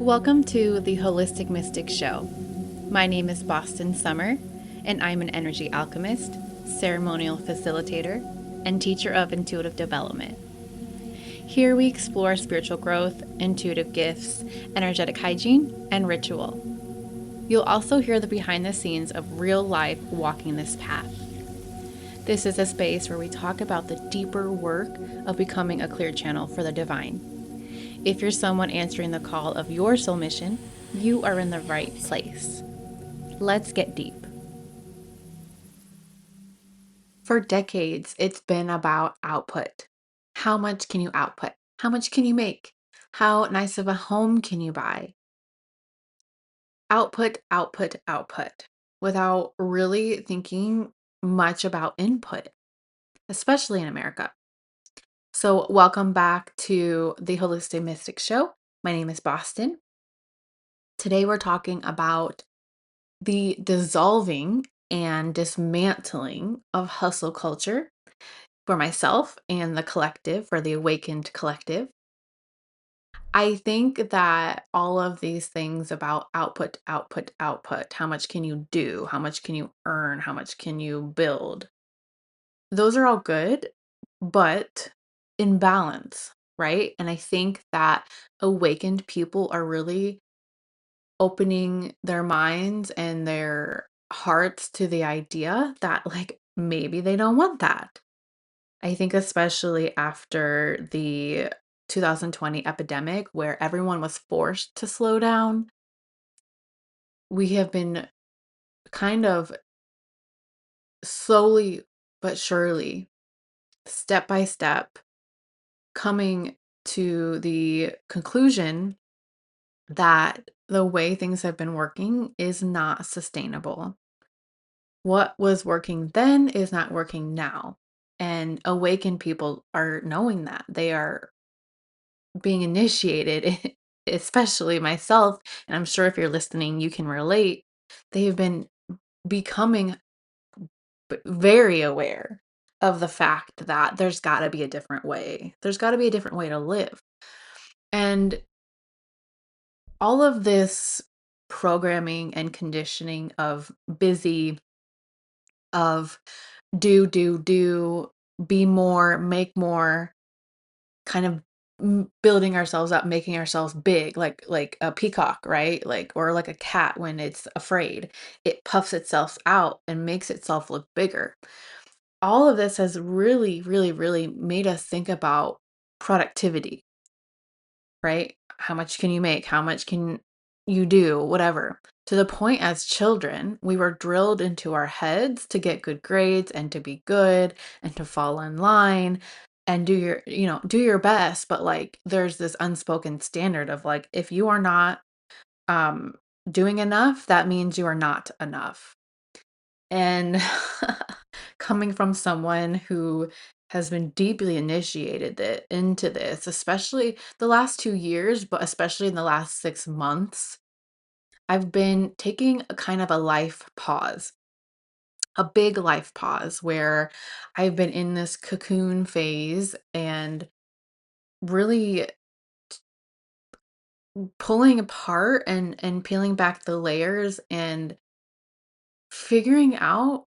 Welcome to the Holistic Mystic Show. My name is Sommer, and I'm an energy alchemist, ceremonial facilitator, and teacher of intuitive development. Here we explore spiritual growth, intuitive gifts, energetic hygiene, and ritual. You'll also hear the behind the scenes of real life walking this path. This is a space where we talk about the deeper work of becoming a clear channel for the divine. If you're someone answering the call of your soul mission, you are in the right place. Let's get deep. For decades, it's been about output. How much can you output? How much can you make? How nice of a home can you buy? Output, output, output, without really thinking much about input, especially in America. So, welcome back to the Holistic Mystic Show. My name is Boston. Today, we're talking about the dissolving and dismantling of hustle culture for myself and the collective, for the awakened collective. I think that all of these things about output, output, output, how much can you do? How much can you earn? How much can you build? Those are all good, but in balance, right? And I think that awakened people are really opening their minds and their hearts to the idea that, like, maybe they don't want that. I think especially after the 2020 epidemic, where everyone was forced to slow down, we have been kind of slowly but surely, step by step, coming to the conclusion that the way things have been working is not sustainable. What was working then is not working now. And awakened people are knowing that. They are being initiated, especially myself, and I'm sure if you're listening, you can relate. They have been becoming very aware of the fact that there's got to be a different way. There's got to be a different way to live. And all of this programming and conditioning of busy, of do, be more, make more, kind of building ourselves up, making ourselves big, like a peacock, right? Like, or like a cat when it's afraid, it puffs itself out and makes itself look bigger. All of this has really, really, really made us think about productivity, right? How much can you make? How much can you do? Whatever. To the point, as children, we were drilled into our heads to get good grades and to be good and to fall in line and do your best. But like, there's this unspoken standard of like, if you are not um, doing enough, that means you are not enough. And coming from someone who has been deeply initiated into this, especially the last 2 years, but especially in the last 6 months, I've been taking a kind of a life pause, a big life pause where I've been in this cocoon phase and really pulling apart and peeling back the layers and figuring out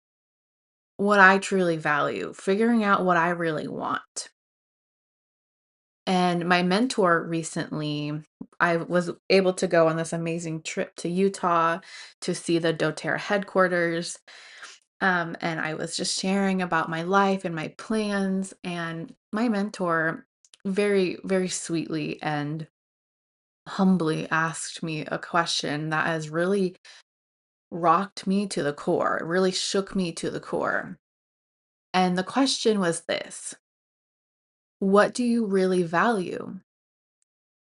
what I truly value, figuring out what I really want. And my mentor recently, I was able to go on this amazing trip to Utah to see the doTERRA headquarters. And I was just sharing about my life and my plans. And my mentor very, very sweetly and humbly asked me a question that has really rocked me to the core, really shook me to the core. And the question was this: what do you really value?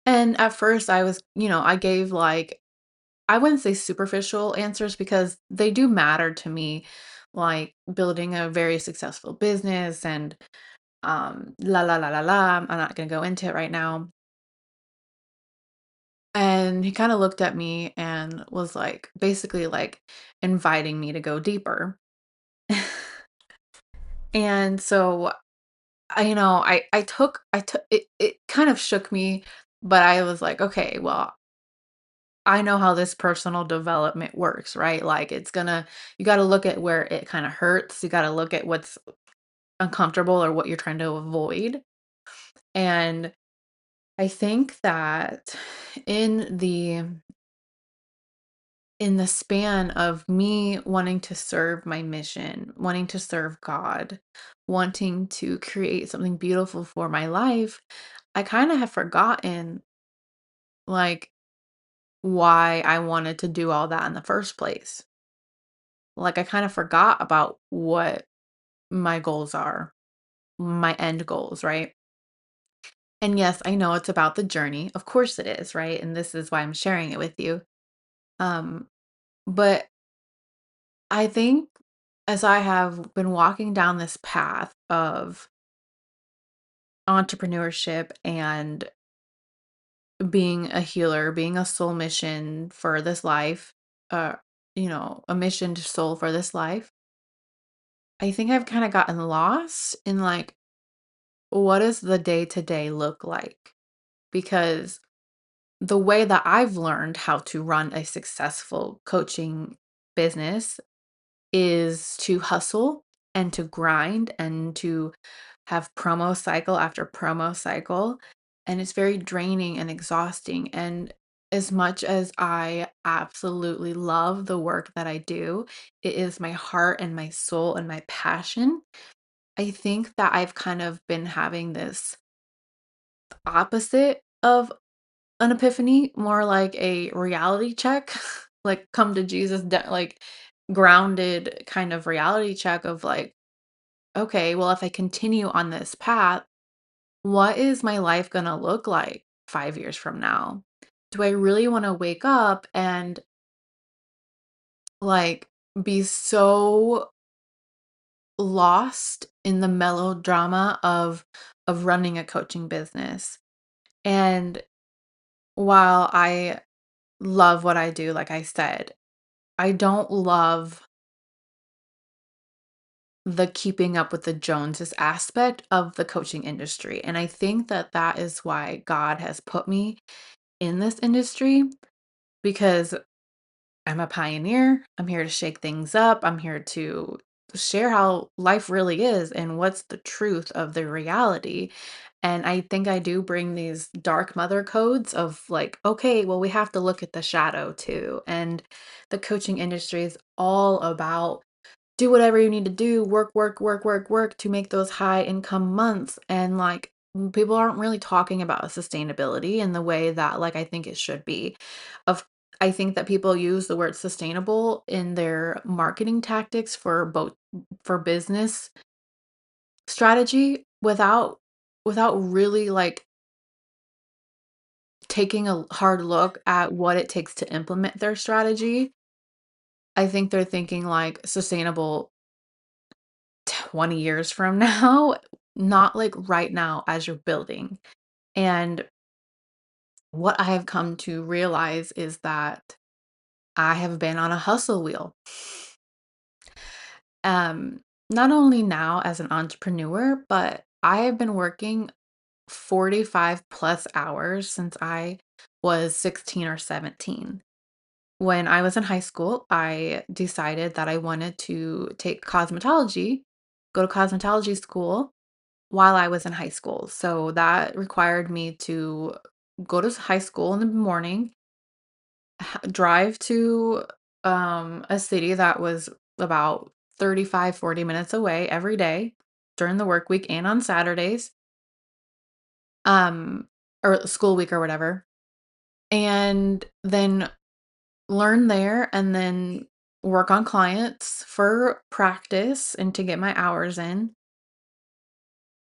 And at first I was, I gave like, I wouldn't say superficial answers because they do matter to me, like building a very successful business and la la la la la. I'm not gonna go into it right now. And he kind of looked at me and was like basically like inviting me to go deeper. And so I took it kind of shook me, but I was like, okay, well, I know how this personal development works, right? Like you got to look at where it kind of hurts. You got to look at what's uncomfortable or what you're trying to avoid. And I think that in the in the span of me wanting to serve my mission, wanting to serve God, wanting to create something beautiful for my life, I kind of have forgotten like why I wanted to do all that in the first place. Like I kind of forgot about what my goals are, my end goals, right? And yes, I know it's about the journey. Of course it is, right? And this is why I'm sharing it with you. Um, but I think as I have been walking down this path of entrepreneurship and being a healer, being a soul mission for this life, uh, a mission to soul for this life, I think I've kind of gotten lost in like, what does the day to day look like? Because the way that I've learned how to run a successful coaching business is to hustle and to grind and to have promo cycle after promo cycle. And it's very draining and exhausting. And as much as I absolutely love the work that I do, it is my heart and my soul and my passion. I think that I've kind of been having this opposite of an epiphany, more like a reality check, like come to Jesus, like grounded kind of reality check of like, okay, well, if I continue on this path, what is my life going to look like 5 years from now? Do I really want to wake up and like be so lost in the melodrama of running a coaching business? And while I love what I do, like I said, I don't love the keeping up with the Joneses aspect of the coaching industry. And I think that that is why God has put me in this industry because I'm a pioneer. I'm here to shake things up. I'm here to share how life really is and what's the truth of the reality. And I think I do bring these dark mother codes of like, okay, well, we have to look at the shadow too. And the coaching industry is all about do whatever you need to do, work, work, work, work, work to make those high income months. And like people aren't really talking about sustainability in the way that like I think it should be. Of I think that people use the word sustainable in their marketing tactics for both for business strategy without really like taking a hard look at what it takes to implement their strategy. I think they're thinking like sustainable 20 years from now, not like right now as you're building. And what I have come to realize is that I have been on a hustle wheel. Um, Not only now as an entrepreneur, but I have been working 45 plus hours since I was 16 or 17. When I was in high school, I decided that I wanted to take cosmetology, go to cosmetology school while I was in high school. So that required me to go to high school in the morning, drive to a city that was about 35, 40 minutes away every day during the work week and on Saturdays, um, or school week or whatever. And then learn there and then work on clients for practice and to get my hours in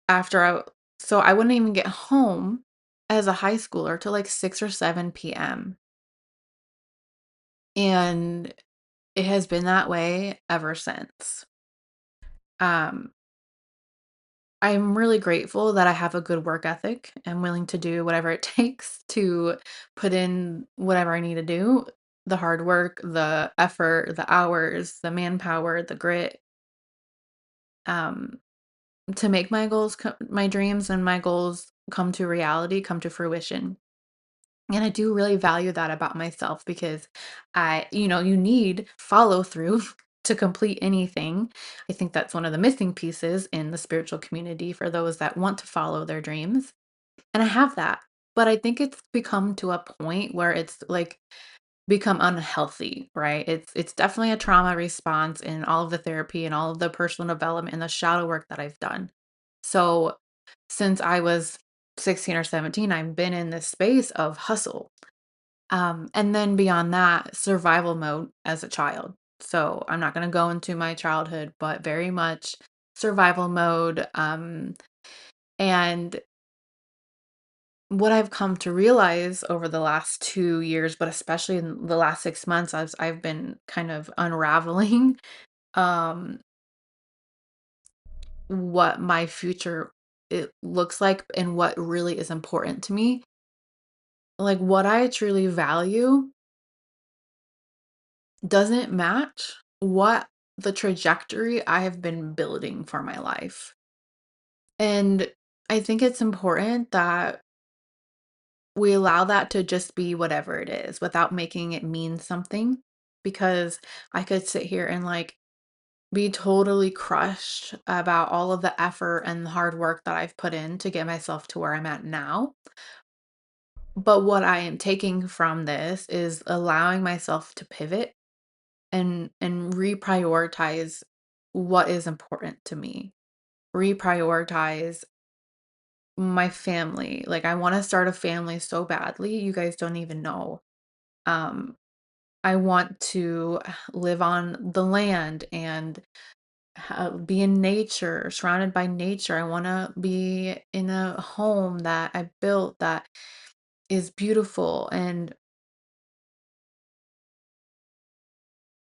after I so I wouldn't even get home as a high schooler till like 6 or 7 p.m. And it has been that way ever since. Um, I'm really grateful that I have a good work ethic. I'm willing to do whatever it takes to put in whatever I need to do, the hard work, the effort, the hours, the manpower, the grit, um, to make my dreams and my goals come to reality, come to fruition. And I do really value that about myself because you need follow through to complete anything. I think that's one of the missing pieces in the spiritual community for those that want to follow their dreams. And I have that. But I think it's become to a point where it's like become unhealthy, right? It's definitely a trauma response in all of the therapy and all of the personal development and the shadow work that I've done. So since I was 16 or 17, I've been in this space of hustle. And then beyond that, survival mode as a child. So I'm not going to go into my childhood, but very much survival mode. And what I've come to realize over the last 2 years, but especially in the last 6 months, as I've been kind of unraveling um, what my future it looks like and what really is important to me. Like what I truly value doesn't match what the trajectory I have been building for my life. And I think it's important that we allow that to just be whatever it is without making it mean something. Because I could sit here and like be totally crushed about all of the effort and the hard work that I've put in to get myself to where I'm at now. But what I am taking from this is allowing myself to pivot and reprioritize what is important to me. Reprioritize my family. Like I want to start a family so badly. You guys don't even know. Um I want to live on the land and be in nature, surrounded by nature. I want to be in a home that I built that is beautiful. And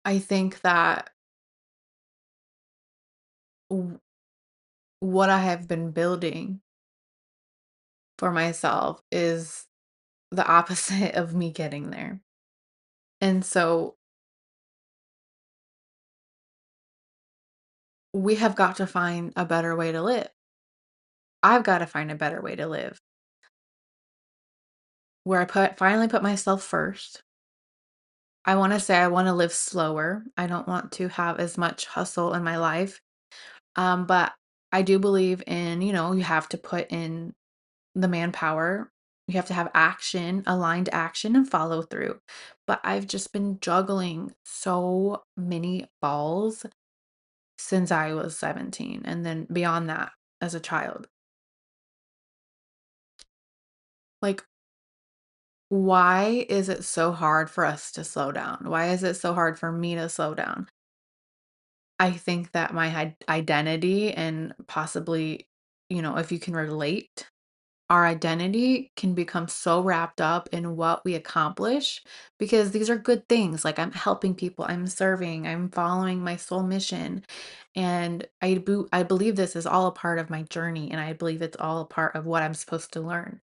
I think that w- what I have been building for myself is the opposite of me getting there. And so we have got to find a better way to live. I've got to find a better way to live where finally put myself first. I want to say I want to live slower. I don't want to have as much hustle in my life. But I do believe in, you have to put in the manpower. You have to have action, aligned action, and follow through. But I've just been juggling so many balls since I was 17 and then beyond that as a child. Like, why is it so hard for us to slow down? Why is it so hard for me to slow down? I think that my identity and possibly, if you can relate, our identity can become so wrapped up in what we accomplish because these are good things. Like I'm helping people, I'm serving, I'm following my soul mission. And I believe this is all a part of my journey and I believe it's all a part of what I'm supposed to learn.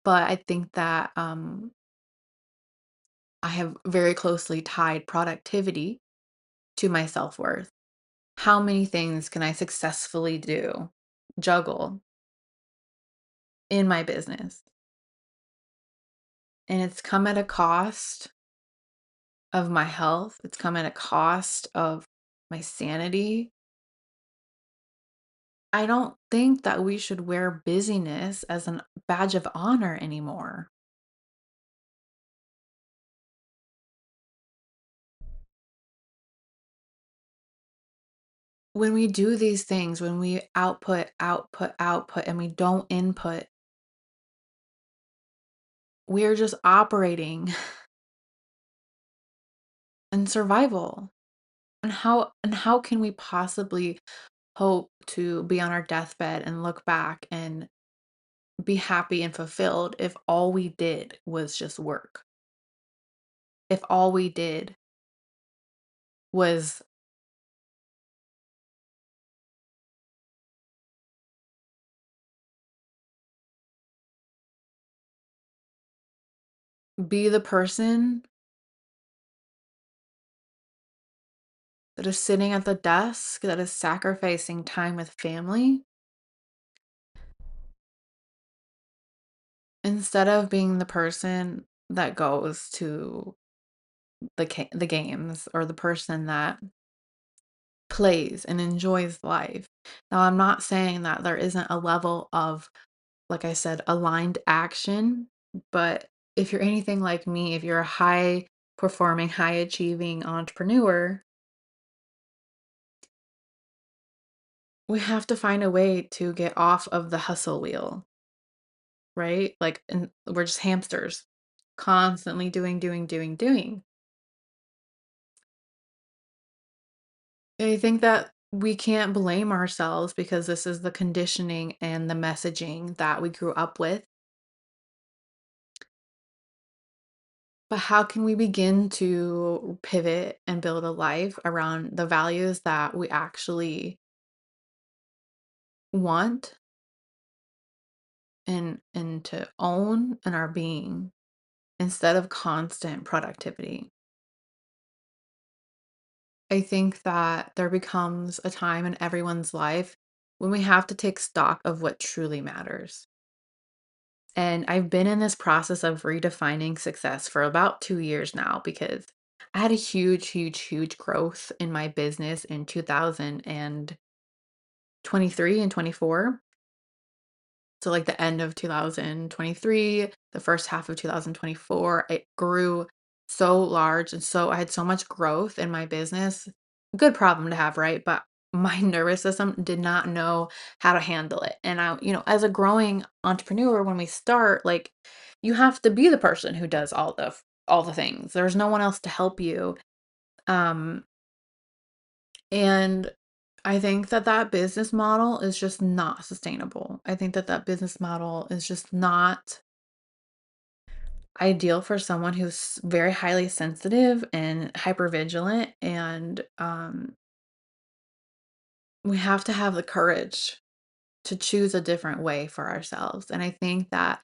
But I think that I have very closely tied productivity to my self-worth. How many things can I successfully juggle in my business? And it's come at a cost of my health. It's come at a cost of my sanity. I don't think that we should wear busyness as a badge of honor anymore. When we do these things, when we output, output, output, and we don't input, we're just operating in survival. And how can we possibly hope to be on our deathbed and look back and be happy and fulfilled if all we did was just work? If all we did was be the person that is sitting at the desk, that is sacrificing time with family, instead of being the person that goes to the games or the person that plays and enjoys life. Now, I'm not saying that there isn't a level of, like I said, aligned action, but if you're anything like me, if you're a high performing, high achieving entrepreneur, we have to find a way to get off of the hustle wheel, right? Like, and we're just hamsters, constantly doing, doing, doing, doing. I think that we can't blame ourselves because this is the conditioning and the messaging that we grew up with. But how can we begin to pivot and build a life around the values that we actually want and to own in our being instead of constant productivity? I think that there becomes a time in everyone's life when we have to take stock of what truly matters. And I've been in this process of redefining success for about 2 years now because I had a huge, huge, huge growth in my business in 2023 and 24. So, like, the end of 2023, the first half of 2024, it grew so large, and so I had so much growth in my business. Good problem to have, right? But my nervous system did not know how to handle it. And as a growing entrepreneur, when we start, like, you have to be the person who does all the things. There's no one else to help you. Um, and I think that that business model is just not sustainable. I think that that business model is just not ideal for someone who's very highly sensitive and hypervigilant. And we have to have the courage to choose a different way for ourselves. And I think that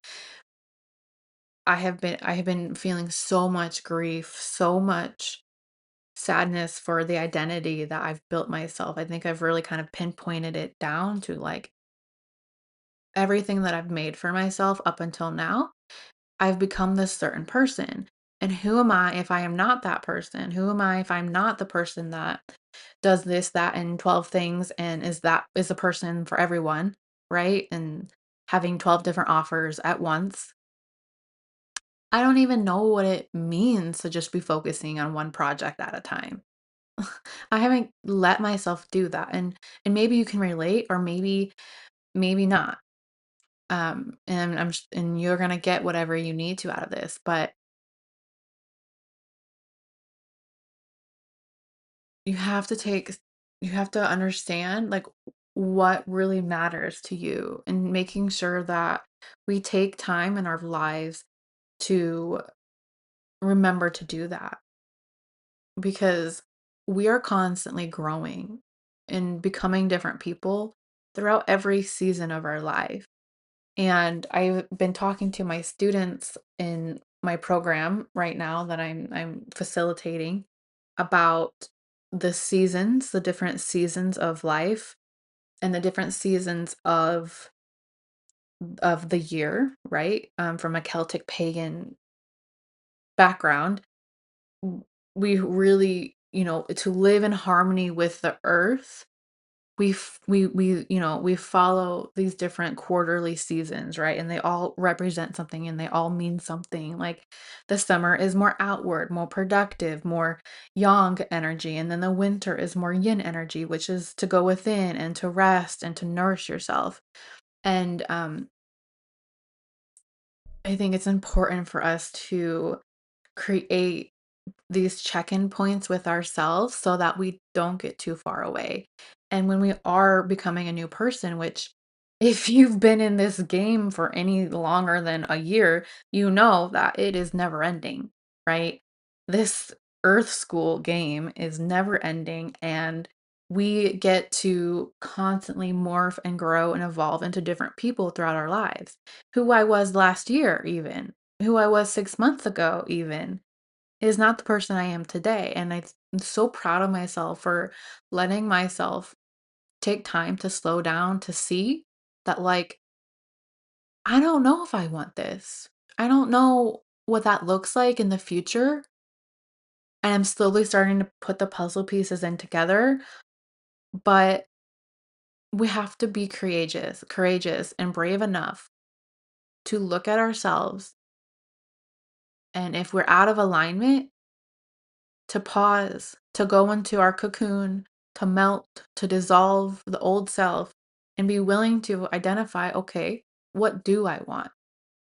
I have been feeling so much grief, so much sadness for the identity that I've built myself. I think I've really kind of pinpointed it down to like everything that I've made for myself up until now. I've become this certain person. And who am I if I am not that person? Who am I if I'm not the person that does this, that, and 12 things and is a person for everyone, right? And having 12 different offers at once. I don't even know what it means to just be focusing on one project at a time. I haven't let myself do that. And maybe you can relate or maybe not. And you're gonna get whatever you need to out of this, but you have to take you have to understand, like, what really matters to you and making sure that we take time in our lives to remember to do that because we are constantly growing and becoming different people throughout every season of our life. And I've been talking to my students in my program right now that I'm facilitating about the seasons, the different seasons of life and the different seasons of the year, right? From a Celtic pagan background, w- we really, to live in harmony with the earth, we follow these different quarterly seasons, right? And they all represent something and they all mean something. Like the summer is more outward, more productive, more yang energy, and then the winter is more yin energy, which is to go within and to rest and to nourish yourself. And I think it's important for us to create these check-in points with ourselves so that we don't get too far away. And when we are becoming a new person, which if you've been in this game for any longer than a year, you know that it is never ending, right? This Earth School game is never ending, and we get to constantly morph and grow and evolve into different people throughout our lives. Who I was last year, even who I was 6 months ago, even is not the person I am today. And I'm so proud of myself for letting myself take time to slow down to see that, like, I don't know if I want this. I don't know what that looks like in the future. And I'm slowly starting to put the puzzle pieces in together, but we have to be courageous and brave enough to look at ourselves, and if we're out of alignment, to pause, to go into our cocoon, to melt, to dissolve the old self, and be willing to identify, okay, what do I want?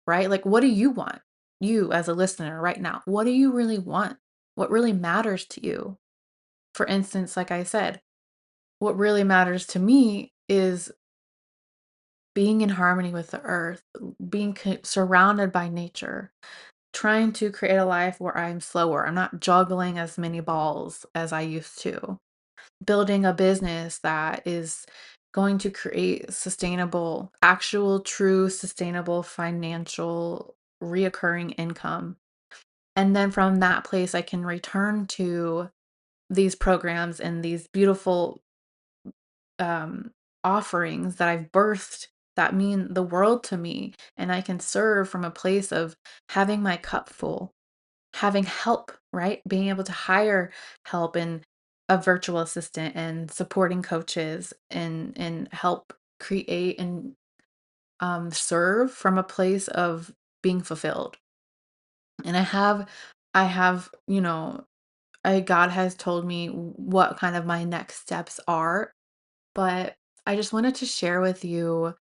Right? Like, what do you want? You, as a listener right now, what do you really want? What really matters to you? For instance, like I said, what really matters to me is being in harmony with the earth, being surrounded by nature, trying to create a life where I'm slower. I'm not juggling as many balls as I used to. Building a business that is going to create sustainable, actual, true, sustainable financial reoccurring income. And then from that place, I can return to these programs and these beautiful um, offerings that I've birthed that mean the world to me. And I can serve from a place of having my cup full, having help, right? Being able to hire help and a virtual assistant and supporting coaches and help create and serve from a place of being fulfilled. And I have, God has told me what kind of my next steps are, but I just wanted to share with you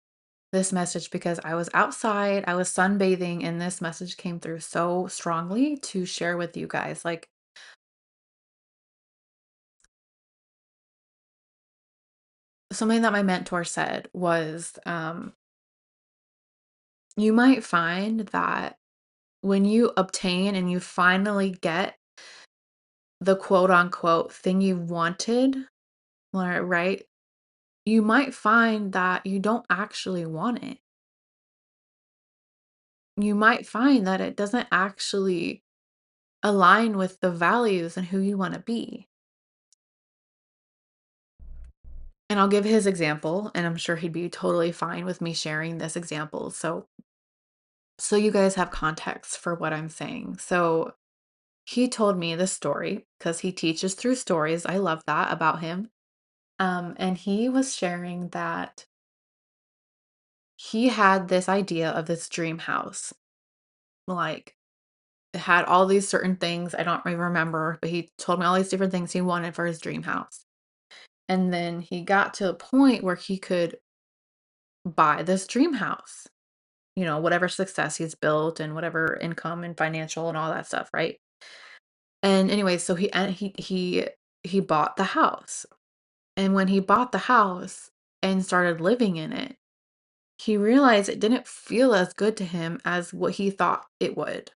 this message because I was outside, I was sunbathing, and this message came through so strongly to share with you guys. Like, something that my mentor said was, you might find that when you obtain and you finally get the quote unquote thing you wanted, right? You might find that you don't actually want it. You might find that it doesn't actually align with the values and who you want to be. And I'll give his example, and I'm sure he'd be totally fine with me sharing this example. So you guys have context for what I'm saying. So he told me this story because he teaches through stories. I love that about him. And he was sharing that he had this idea of this dream house. Like, it had all these certain things. I don't really remember, but he told me all these different things he wanted for his dream house. And then he got to a point where he could buy this dream house, whatever success he's built and whatever income and financial and all that stuff, right? And anyway, so he bought the house. And when he bought the house and started living in it, he realized it didn't feel as good to him as what he thought it would.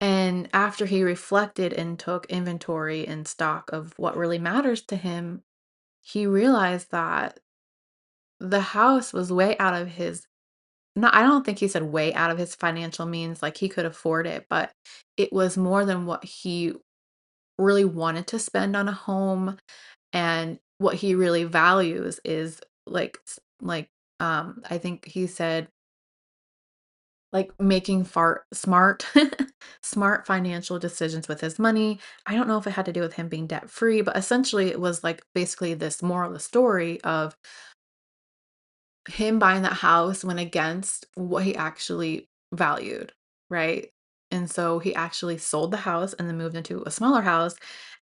And after he reflected and took inventory and stock of what really matters to him, he realized that the house was way out of his, no, I don't think he said way out of his financial means, like he could afford it, but it was more than what he really wanted to spend on a home. And what he really values is I think he said, like, making smart smart financial decisions with his money. I don't know if it had to do with him being debt free, but essentially it was like basically this moral of the story of him buying that house went against what he actually valued, right? And so he actually sold the house and then moved into a smaller house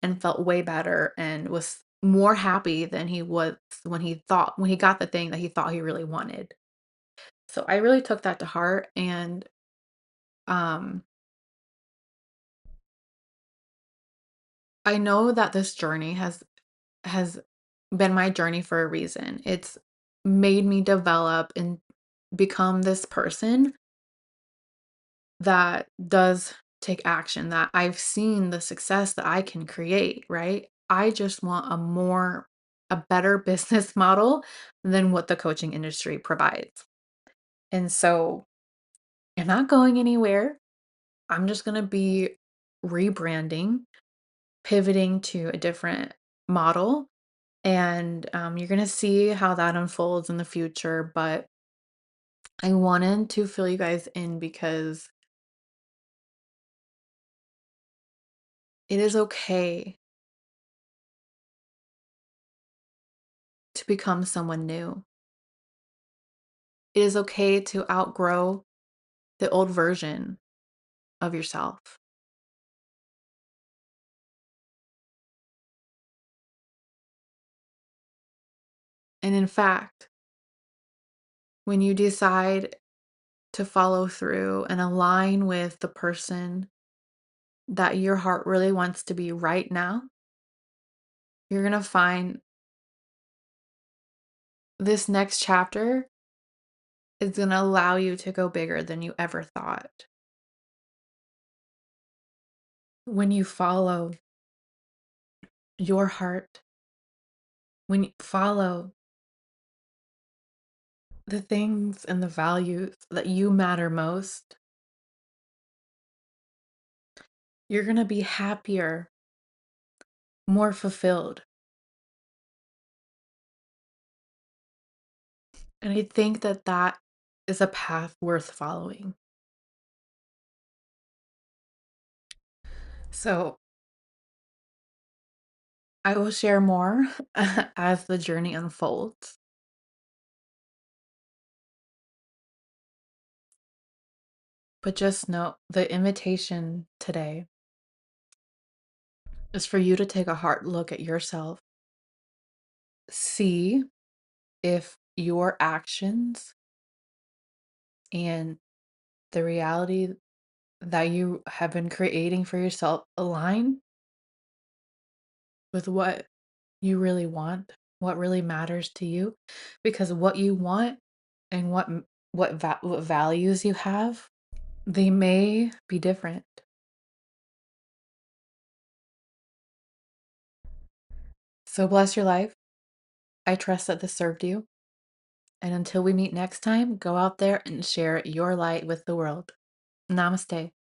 and felt way better and was more happy than he was when he got the thing that he thought he really wanted. So I really took that to heart, and um I know that this journey has been my journey for a reason. It's made me develop and become this person that does take action, that I've seen the success that I can create, right? I just want a better business model than what the coaching industry provides. And so I'm not going anywhere. I'm just going to be rebranding, pivoting to a different model. And you're going to see how that unfolds in the future. But I wanted to fill you guys in because it is okay to become someone new. It is okay to outgrow the old version of yourself. And in fact, when you decide to follow through and align with the person that your heart really wants to be right now, you're going to find this next chapter is going to allow you to go bigger than you ever thought. When you follow your heart, when you follow the things and the values that you matter most, you're going to be happier, more fulfilled. And I think that that is a path worth following. So I will share more as the journey unfolds. But just know the invitation today is for you to take a hard look at yourself. See if your actions and the reality that you have been creating for yourself align with what you really want, what really matters to you. Because what you want and what values you have, they may be different. So bless your life. I trust that this served you. And until we meet next time, go out there and share your light with the world. Namaste.